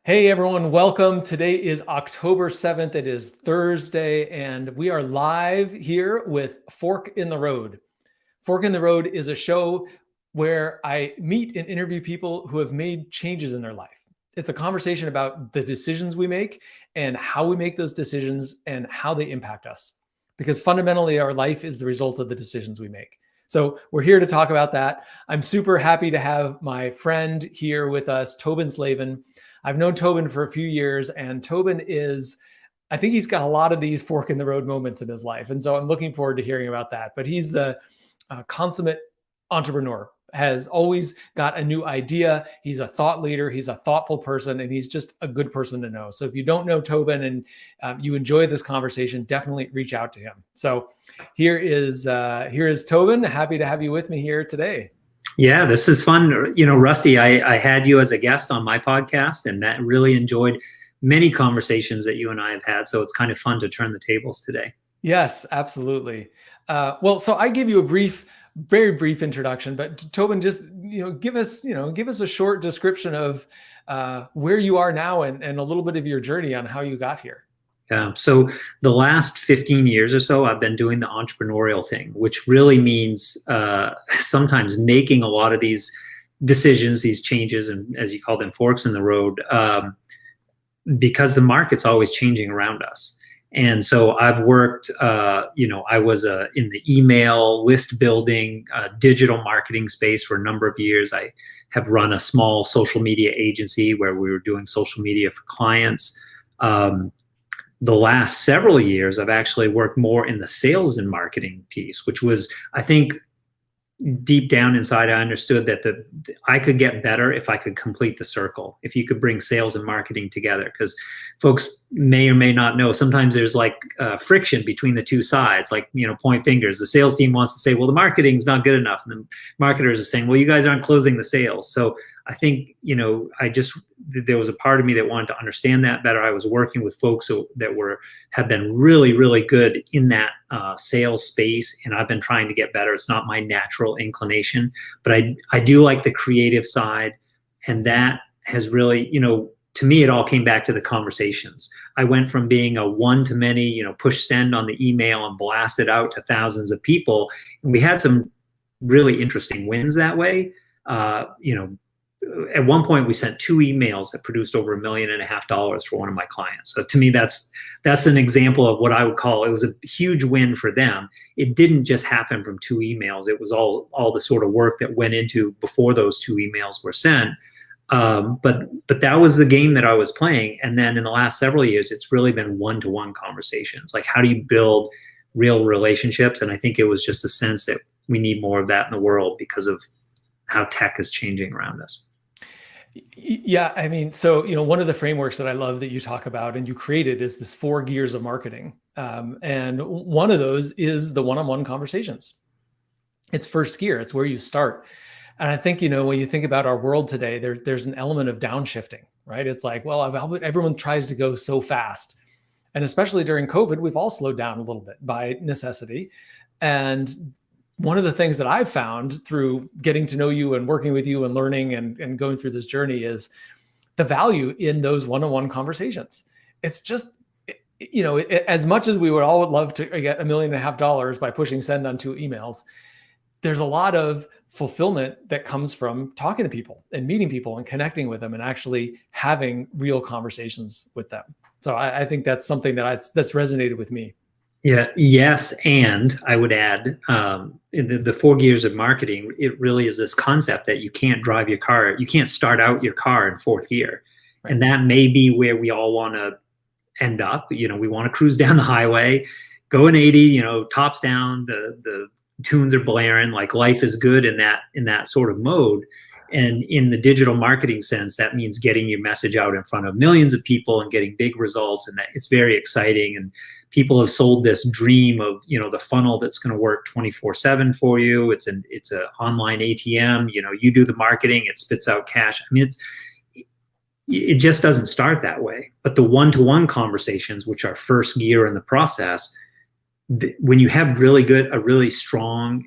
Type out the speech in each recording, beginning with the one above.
Hey everyone, welcome. Today is October 7th. It is Thursday, and we are live here with Fork in the Road. Fork in the Road is a show where I meet and interview people who have made changes in their life. It's a conversation about the decisions we make and how we make those decisions and how they impact us. Because fundamentally, our life is the result of the decisions we make. So we're here to talk about that. I'm super happy to have my friend here with us, Tobin Slaven. I've known Tobin for a few years, and Tobin I think he's got a lot of these fork in the road moments in his life. And so I'm looking forward to hearing about that. But he's the consummate entrepreneur, has always got a new idea. He's a thought leader. He's a thoughtful person, and he's just a good person to know. So if you don't know Tobin and you enjoy this conversation, definitely reach out to him. So here is Tobin. Happy to have you with me here today. Yeah, this is fun. You know, Rusty, I had you as a guest on my podcast, and that really enjoyed many conversations that you and I have had. So it's kind of fun to turn the tables today. Yes, absolutely. Well, so I gave you a very brief introduction, but Tobin, just give us a short description of where you are now and a little bit of your journey on how you got here. So the last 15 years or so, I've been doing the entrepreneurial thing, which really means sometimes making a lot of these decisions, these changes, and as you call them, forks in the road, because the market's always changing around us. And so I've worked, I was in the email list building, digital marketing space for a number of years. I have run a small social media agency where we were doing social media for clients. The last several years, I've actually worked more in the sales and marketing piece, which was, I think, deep down inside, I understood that I could get better if I could complete the circle, if you could bring sales and marketing together. Because folks may or may not know, sometimes there's like friction between the two sides, like, point fingers. The sales team wants to say, well, the marketing's not good enough. And the marketers are saying, well, you guys aren't closing the sales. So I think, there was a part of me that wanted to understand that better. I was working with folks that have been really, really good in that sales space, and I've been trying to get better. It's not my natural inclination, but I do like the creative side, and that has really, to me, it all came back to the conversations. I went from being a one-to-many, push send on the email and blast it out to thousands of people, and we had some really interesting wins that way. At one point, we sent 2 emails that produced over $1.5 million for one of my clients. So to me, that's an example of what I would call, it was a huge win for them. It didn't just happen from 2 emails. It was all the sort of work that went into before those 2 emails were sent. But that was the game that I was playing. And then in the last several years, it's really been one-to-one conversations. Like, how do you build real relationships? And I think it was just a sense that we need more of that in the world because of how tech is changing around us. Yeah, I mean, so, one of the frameworks that I love that you talk about and you created is this 4 gears of marketing. And one of those is the one-on-one conversations. It's first gear. It's where you start. And I think, when you think about our world today, there's an element of downshifting, right? It's like, well, everyone tries to go so fast. And especially during COVID, we've all slowed down a little bit by necessity. And one of the things that I've found through getting to know you and working with you and learning and going through this journey is the value in those one-on-one conversations. It's just, as much as we would all love to get $1.5 million by pushing send on 2 emails, there's a lot of fulfillment that comes from talking to people and meeting people and connecting with them and actually having real conversations with them. So I think that's something that's resonated with me. Yeah. Yes. And I would add, in the 4 gears of marketing, it really is this concept that you can't drive your car. You can't start out your car in 4th gear. Right. And that may be where we all want to end up. We want to cruise down the highway, go in 80, tops down, the tunes are blaring, like life is good in that sort of mode. And in the digital marketing sense, that means getting your message out in front of millions of people and getting big results. And that it's very exciting. And people have sold this dream of, the funnel that's going to work 24/7 for you. It's an online ATM. You do the marketing, it spits out cash. I mean, it just doesn't start that way. But the one-to-one conversations, which are first gear in the process, when you have a really strong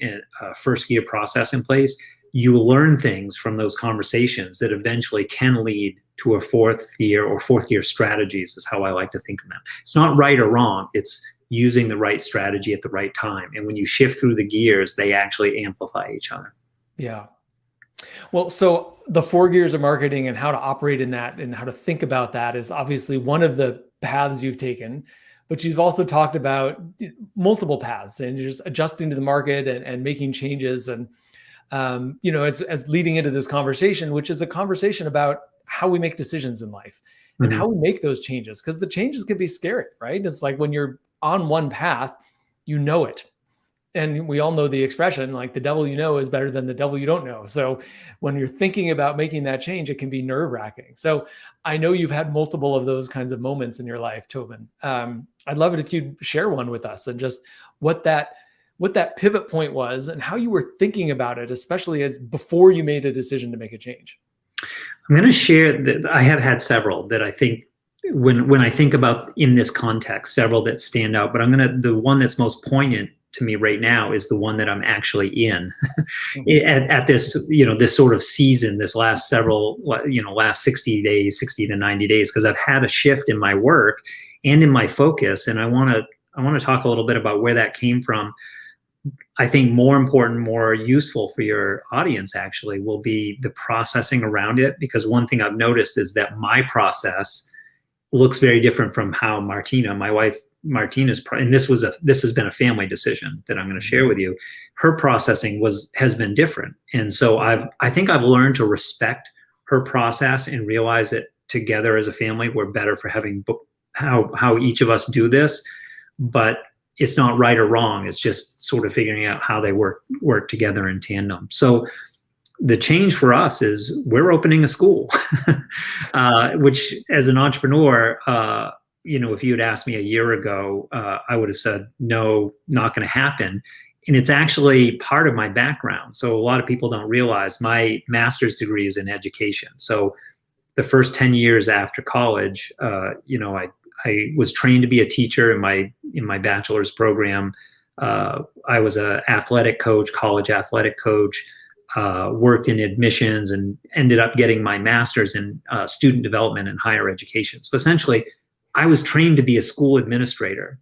first gear process in place, you learn things from those conversations that eventually can lead to a fourth year strategies is how I like to think of them. It's not right or wrong. It's using the right strategy at the right time. And when you shift through the gears, they actually amplify each other. Yeah. Well, so the 4 gears of marketing and how to operate in that and how to think about that is obviously one of the paths you've taken, but you've also talked about multiple paths and you're just adjusting to the market and making changes. And, as leading into this conversation, which is a conversation about how we make decisions in life and how we make those changes, because the changes can be scary, right? It's like when you're on one path, you know it. And we all know the expression, like the devil you know is better than the devil you don't know. So when you're thinking about making that change, it can be nerve wracking. So I know you've had multiple of those kinds of moments in your life, Tobin. I'd love it if you'd share one with us and just what that pivot point was and how you were thinking about it, especially as before you made a decision to make a change. I'm going to share that I have had several that I think when I think about in this context, several that stand out, but the one that's most poignant to me right now is the one that I'm actually in at this, this sort of season, this last 60 to 90 days, because I've had a shift in my work and in my focus. And I want to talk a little bit about where that came from. I think more important, more useful for your audience actually will be the processing around it, because one thing I've noticed is that my process looks very different from how Martina, my wife, Martina's, and this has been a family decision that I'm going to share with you. Her processing has been different, and so I think I've learned to respect her process and realize that together as a family we're better for having how each of us do this, but it's not right or wrong. It's just sort of figuring out how they work together in tandem. So the change for us is we're opening a school, which as an entrepreneur, if you had asked me a year ago, I would have said, no, not going to happen. And it's actually part of my background. So a lot of people don't realize my master's degree is in education. So the first 10 years after college, I was trained to be a teacher in my bachelor's program. I was an athletic coach, college athletic coach, worked in admissions, and ended up getting my master's in student development and higher education. So essentially, I was trained to be a school administrator,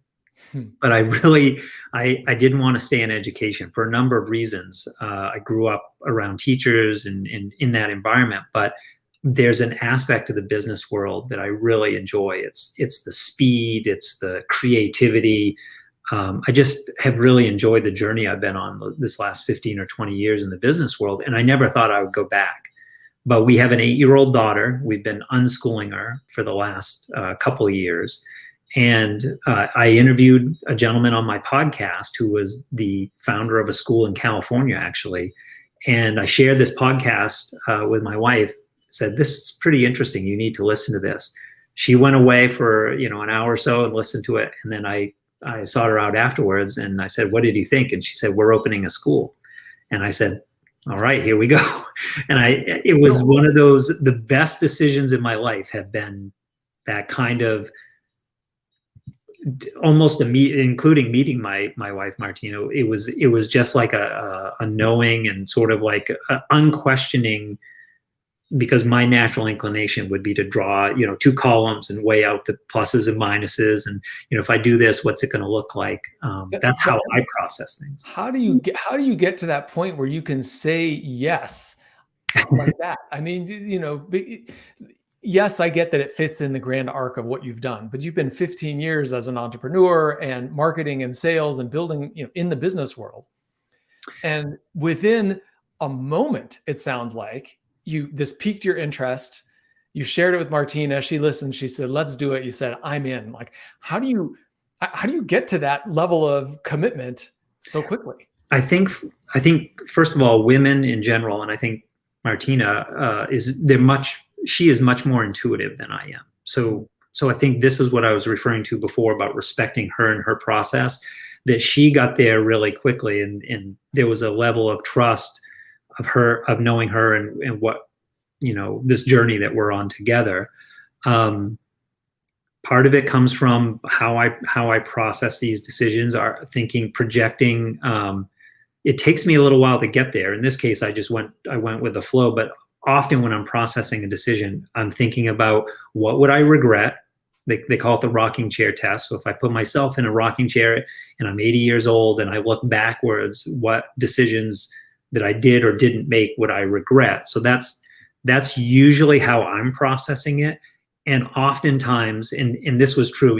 but I didn't want to stay in education for a number of reasons. I grew up around teachers and in that environment, but there's an aspect of the business world that I really enjoy. It's the speed, it's the creativity. I just have really enjoyed the journey I've been on this last 15 or 20 years in the business world, and I never thought I would go back. But we have an 8-year-old daughter. We've been unschooling her for the last couple of years. And I interviewed a gentleman on my podcast who was the founder of a school in California, actually. And I shared this podcast with my wife, said, this is pretty interesting. You need to listen to this. She went away for an hour or so and listened to it. And then I sought her out afterwards and I said, what did you think? And she said, we're opening a school. And I said, all right, here we go. And it was one of those, the best decisions in my life have been that kind of almost including meeting my wife, Martina. It was just like a knowing and sort of like unquestioning, because my natural inclination would be to draw, 2 columns and weigh out the pluses and minuses. And, if I do this, what's it going to look like? That's how I process things. How do you get to that point where you can say yes like that? I mean, yes, I get that it fits in the grand arc of what you've done, but you've been 15 years as an entrepreneur and marketing and sales and building, in the business world. And within a moment, it sounds like this piqued your interest. You shared it with Martina. She listened. She said, let's do it. You said, I'm in. Like, how do you get to that level of commitment so quickly? I think first of all, women in general, and I think Martina she is much more intuitive than I am. So I think this is what I was referring to before about respecting her and her process, that she got there really quickly. And there was a level of trust of knowing her and what, this journey that we're on together. Part of it comes from how I process these decisions, are thinking, projecting. It takes me a little while to get there. In this case, I went with the flow, but often when I'm processing a decision, I'm thinking about what would I regret. They call it the rocking chair test. So if I put myself in a rocking chair and I'm 80 years old and I look backwards, what decisions that I did or didn't make would I regret? So that's usually how I'm processing it. And oftentimes, and this was true,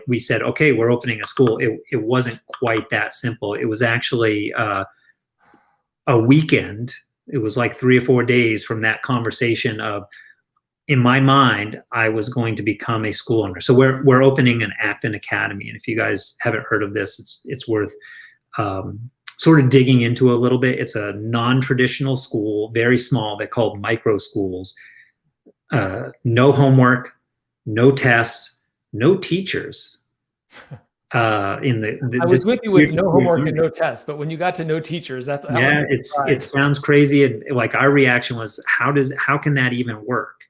we said, okay, we're opening a school. It wasn't quite that simple. It was actually a weekend. It was like 3 or 4 days from that conversation of, in my mind, I was going to become a school owner. So we're opening an Acton Academy, and if you guys haven't heard of this, it's worth sort of digging into a little bit. It's a non-traditional school, very small. They're called micro schools. No homework, no tests, no teachers. I was with you with no homework and no tests, but when you got to no teachers, it sounds crazy. And like our reaction was, how can that even work?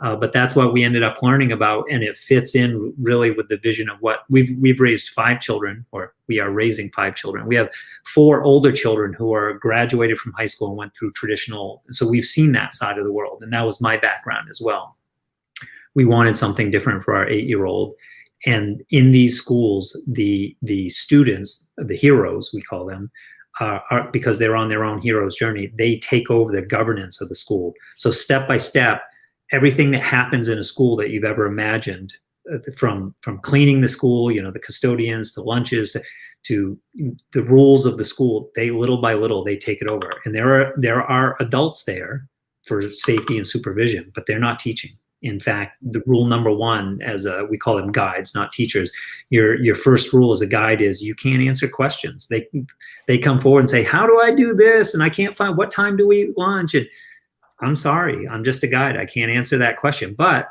But that's what we ended up learning about, and it fits in really with the vision of what we've raised 5 children, or we are raising 5 children. We have 4 older children who are graduated from high school and went through traditional. So we've seen that side of the world, and that was my background as well. We wanted something different for our 8-year-old. And in these schools, the students, the heroes, we call them, are because they're on their own hero's journey, they take over the governance of the school. So step by step, everything that happens in a school that you've ever imagined, from cleaning the school, the custodians, to lunches, to the rules of the school, they little by little, they take it over. And there are adults there for safety and supervision, but they're not teaching. In fact, the rule number 1, we call them guides, not teachers. Your first rule as a guide is you can't answer questions. They come forward and say, how do I do this? And I can't find, what time do we eat lunch? And I'm sorry, I'm just a guide. I can't answer that question. But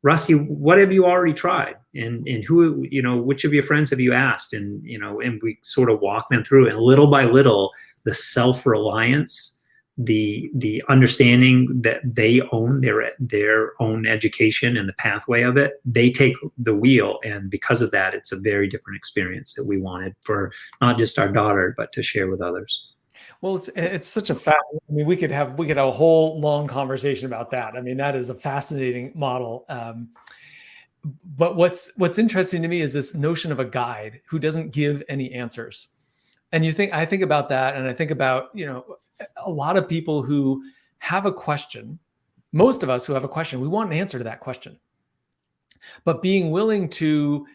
Rusty, what have you already tried? And who, which of your friends have you asked? And, and we sort of walk them through, and little by little, the self-reliance, the understanding that they own their own education and the pathway of it, they take the wheel. And because of that, it's a very different experience that we wanted for not just our daughter, but to share with others. Well, it's such a fascinating. I mean, we could have a whole long conversation about that. I mean, that is a fascinating model. But what's interesting to me is this notion of a guide who doesn't give any answers. And I think about that, and I think about a lot of people who have a question. Most of us who have a question, we want an answer to that question. But being willing to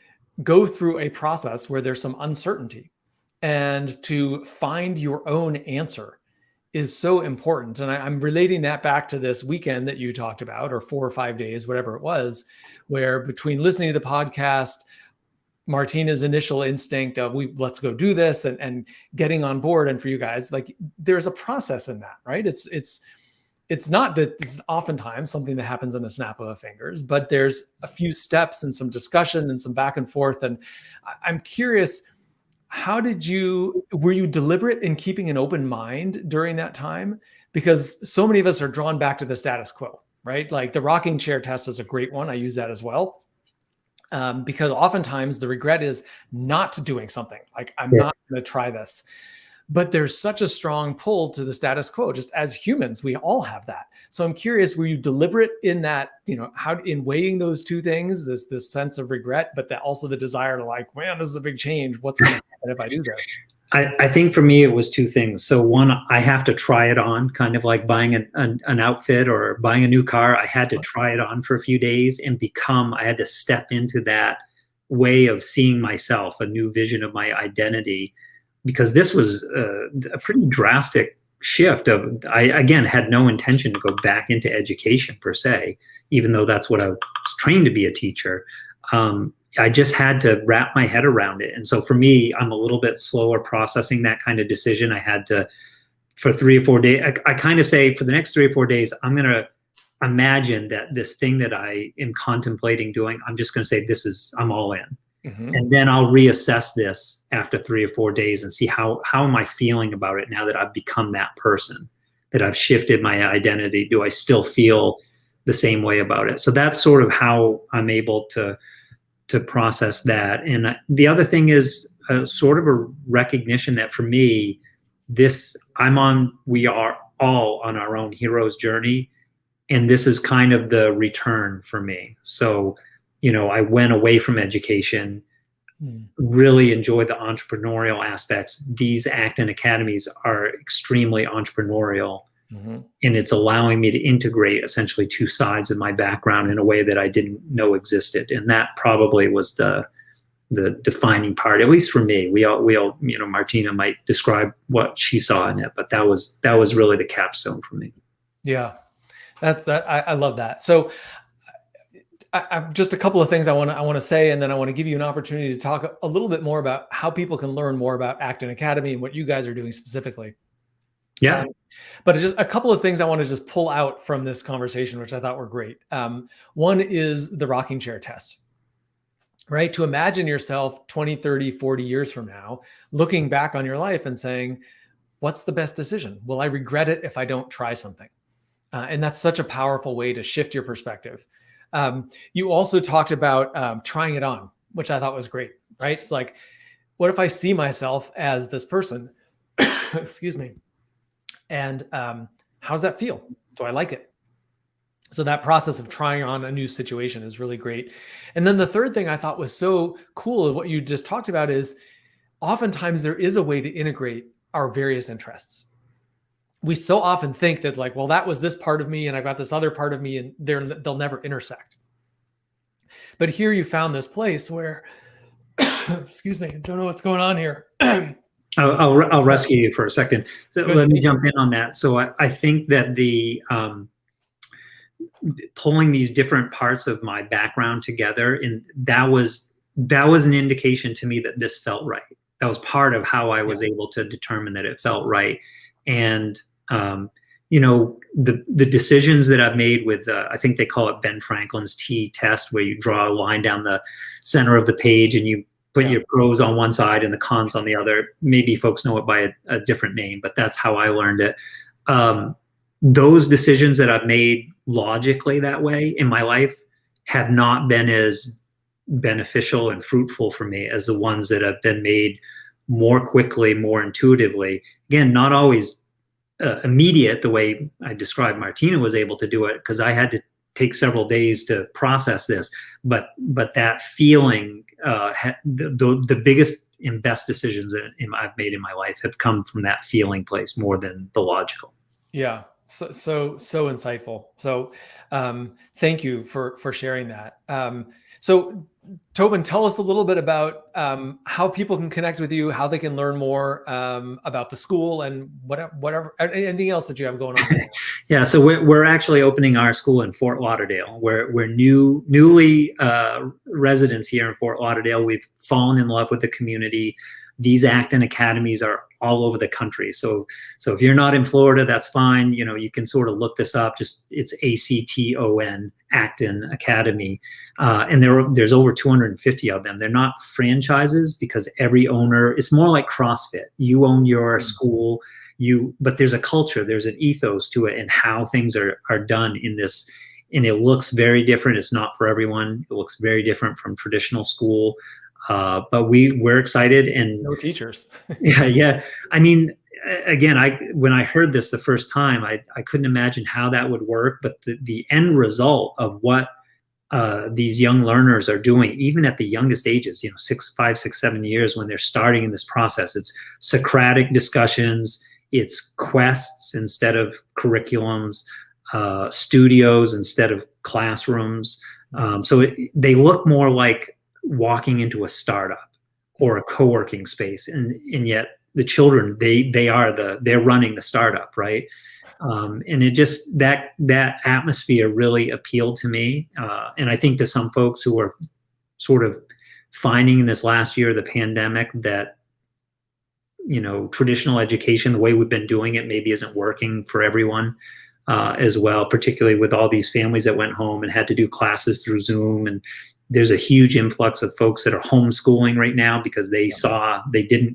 go through a process where there's some uncertainty, and to find your own answer is so important. And I'm relating that back to this weekend that you talked about, or 4 or 5 days, whatever it was, where between listening to the podcast, Martina's initial instinct of let's go do this, and getting on board. And for you guys, like, there's a process in that, right? It's not that it's oftentimes something that happens in a snap of a fingers, but there's a few steps and some discussion and some back and forth. And I'm curious, were you deliberate in keeping an open mind during that time? Because so many of us are drawn back to the status quo, right? Like the rocking chair test is a great one. I use that as well. Because oftentimes the regret is not doing something. Like, I'm not going to try this. But there's such a strong pull to the status quo. Just as humans, we all have that. So I'm curious, were you deliberate in that, in weighing those two things, this sense of regret, but that also the desire to, like, man, this is a big change. What's going to happen if I do this? I think for me, it was 2 things. So one, I have to try it on, kind of like buying an outfit or buying a new car. I had to try it on for a few days and I had to step into that way of seeing myself, a new vision of my identity, because this was a pretty drastic shift I, again, had no intention to go back into education per se, even though that's what I was trained to be, a teacher. I just had to wrap my head around it. And so for me, I'm a little bit slower processing that kind of decision. I had to, for 3 or 4 days, I kind of say, for the next 3 or 4 days, I'm going to imagine that this thing that I am contemplating doing, I'm just going to say, I'm all in. Mm-hmm. And then I'll reassess this after 3 or 4 days and see how am I feeling about it now that I've become that person, that I've shifted my identity. Do I still feel the same way about it? So that's sort of how I'm able to process that. And the other thing is sort of a recognition that for me, we are all on our own hero's journey. and this is kind of the return for me. So, I went away from education, really enjoyed the entrepreneurial aspects. These Acton academies are extremely entrepreneurial, and it's allowing me to integrate essentially two sides of my background in a way that I didn't know existed. And that probably was the defining part, at least for me. We all, Martina might describe what she saw in it, but that was really the capstone for me. Yeah, I love that. So I just a couple of things I want to say, and then I want to give you an opportunity to talk a little bit more about how people can learn more about Acton Academy and what you guys are doing specifically. Yeah. But just a couple of things I want to just pull out from this conversation, which I thought were great. One is the rocking chair test, right? To imagine yourself 20, 30, 40 years from now, looking back on your life and saying, what's the best decision? Will I regret it if I don't try something? And that's such a powerful way to shift your perspective. You also talked about trying it on, which I thought was great, right? It's like, what if I see myself as this person? Excuse me. And how does that feel? Do I like it? So that process of trying on a new situation is really great. And then the third thing I thought was so cool of what you just talked about is oftentimes there is a way to integrate our various interests. We so often think that like, well, that was this part of me and I got this other part of me and they'll never intersect. But here you found this place where, excuse me, I don't know what's going on here. I'll rescue you for a second. So let me jump in on that. So I think that the pulling these different parts of my background together, and that was an indication to me that this felt right. That was part of how I was able to determine that it felt right. And the decisions that I've made with I think they call it Ben Franklin's T test, where you draw a line down the center of the page and you put your pros on one side and the cons on the other. Maybe folks know it by a different name, but that's how I learned it. Those decisions that I've made logically that way in my life have not been as beneficial and fruitful for me as the ones that have been made more quickly, more intuitively. Again, not always immediate the way I described Martina was able to do it, because I had to take several days to process this. But that feeling, the biggest and best decisions that I've made in my life have come from that feeling place more than the logical. Yeah. So insightful. So thank you for sharing that. So Tobin, tell us a little bit about how people can connect with you, how they can learn more about the school and whatever, anything else that you have going on. Yeah, so we're actually opening our school in Fort Lauderdale. We're newly residents here in Fort Lauderdale. We've fallen in love with the community. These Acton academies are all over the country. So if you're not in Florida, that's fine. You can sort of look this up. It's ACTON, Acton Academy. And there's over 250 of them. They're not franchises because every owner, it's more like CrossFit. You own your school, but there's a culture, there's an ethos to it and how things are done in this. And it looks very different. It's not for everyone. It looks very different from traditional school. But we're excited, and no teachers. yeah. I mean, again, when I heard this the first time, I couldn't imagine how that would work. But the end result of what these young learners are doing, even at the youngest ages, 5, 6, 7 years, when they're starting in this process, it's Socratic discussions, it's quests instead of curriculums, studios instead of classrooms. So they look more like walking into a startup or a co-working space, and yet the children, they're running the startup, right? And it just that atmosphere really appealed to me, and I think to some folks who are sort of finding in this last year of the pandemic that traditional education, the way we've been doing it, maybe isn't working for everyone as well, particularly with all these families that went home and had to do classes through Zoom. And there's a huge influx of folks that are homeschooling right now because they saw they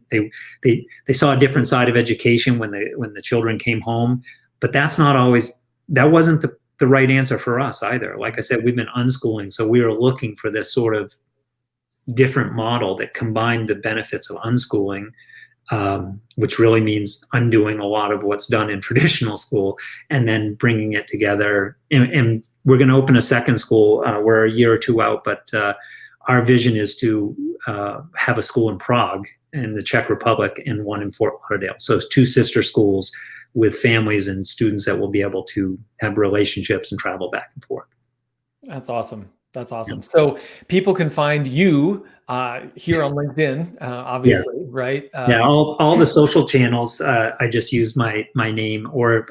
saw a different side of education when the children came home. But that wasn't the right answer for us either. Like I said, we've been unschooling, so we were looking for this sort of different model that combined the benefits of unschooling which really means undoing a lot of what's done in traditional school and then bringing it together. And we're going to open a second school. We're a year or two out, but our vision is to have a school in Prague in the Czech Republic and one in Fort Lauderdale. So it's two sister schools with families and students that will be able to have relationships and travel back and forth. That's awesome. That's awesome. Yeah. So people can find you here on LinkedIn, obviously, yes. Right? Yeah, all the social channels. I just use my name, or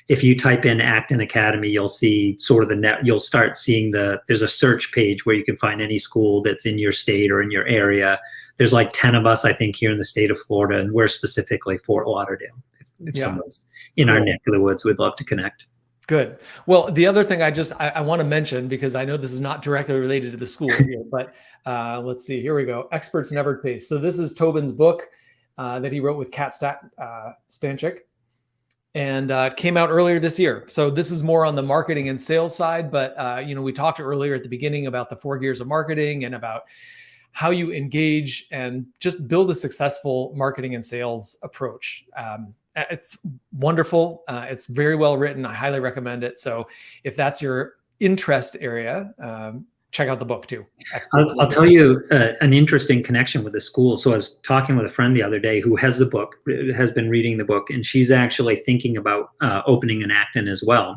if you type in Acton Academy, you'll see sort of the net. You'll start seeing there's a search page where you can find any school that's in your state or in your area. There's like 10 of us, I think, here in the state of Florida, and we're specifically Fort Lauderdale. If someone's in our neck of the woods, we'd love to connect. Good. Well, the other thing I want to mention, because I know this is not directly related to the school here, but let's see, here we go. Experts Never Taste. So this is Tobin's book that he wrote with Kat Stanchik, and it came out earlier this year. So this is more on the marketing and sales side, but we talked earlier at the beginning about the 4 gears of marketing and about how you engage and just build a successful marketing and sales approach. It's wonderful. It's very well written. I highly recommend it. So if that's your interest area, check out the book too. I'll tell you an interesting connection with the school. So I was talking with a friend the other day who has the book, has been reading the book, and she's actually thinking about opening an Acton as well.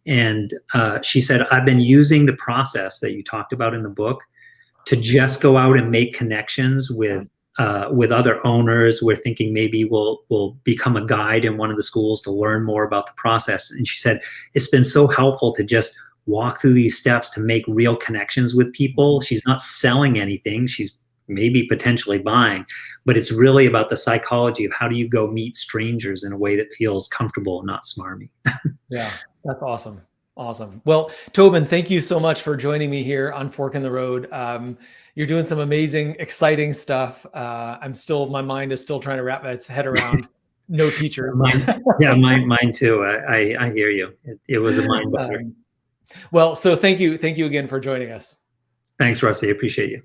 And she said, I've been using the process that you talked about in the book to just go out and make connections with other owners. We're thinking maybe we'll become a guide in one of the schools to learn more about the process. And she said, it's been so helpful to just walk through these steps to make real connections with people. She's not selling anything. She's maybe potentially buying, but it's really about the psychology of how do you go meet strangers in a way that feels comfortable and not smarmy. Yeah, that's awesome. Awesome. Well, Tobin, thank you so much for joining me here on Fork in the Road. You're doing some amazing, exciting stuff. My mind is still trying to wrap its head around no teacher. Mine too. I hear you. It was a mind bender. Well, so thank you again for joining us. Thanks, Rusty. I appreciate you.